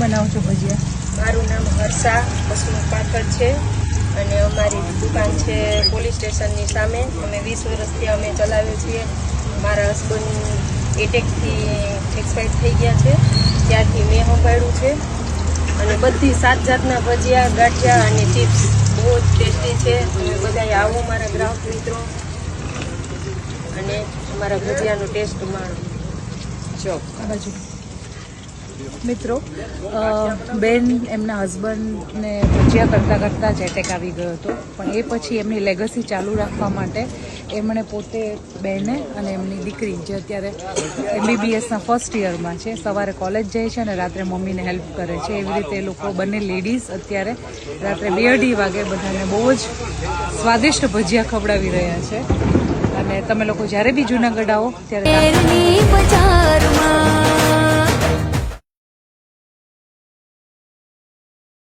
બનાવો છો ભજીયા? મારું નામ હર્ષા હસમુખ પાથડ છે અને અમારી દુકાન છે પોલીસ સ્ટેશનની સામે. અમે 20 વર્ષથી અમે ચલાવીએ છીએ. મારા હસબન્ડ એટેકથી એક્સપાયર થઈ ગયા છે, ત્યારથી મેં સંભાળ્યું છે. અને બધી 7 જાતના ભજીયા, ગાંઠિયા અને ચિપ્સ બહુ જ ટેસ્ટી છે. તમે બધાએ આવો મારા ગ્રાહક મિત્રો અને અમારા ભજીયાનો ટેસ્ટ માણો. બાજુ મિત્રો, બેન એમના હસબન્ડને ભજીયા કરતાં કરતાં જ એટેક આવી ગયો હતો, પણ એ પછી એમની લેગસી ચાલુ રાખવા માટે એમણે પોતે બેને અને એમની દીકરી જે અત્યારે MBBSના ફર્સ્ટ યરમાં છે, સવારે કોલેજ જાય છે અને રાત્રે મમ્મીને હેલ્પ કરે છે. એવી રીતે એ લોકો બંને લેડીઝ અત્યારે રાત્રે 2-2:30 વાગે બધાને બહુ જ સ્વાદિષ્ટ ભજીયા ખવડાવી રહ્યા છે. અને તમે લોકો જ્યારે બી જૂનાગઢ આવો ત્યારે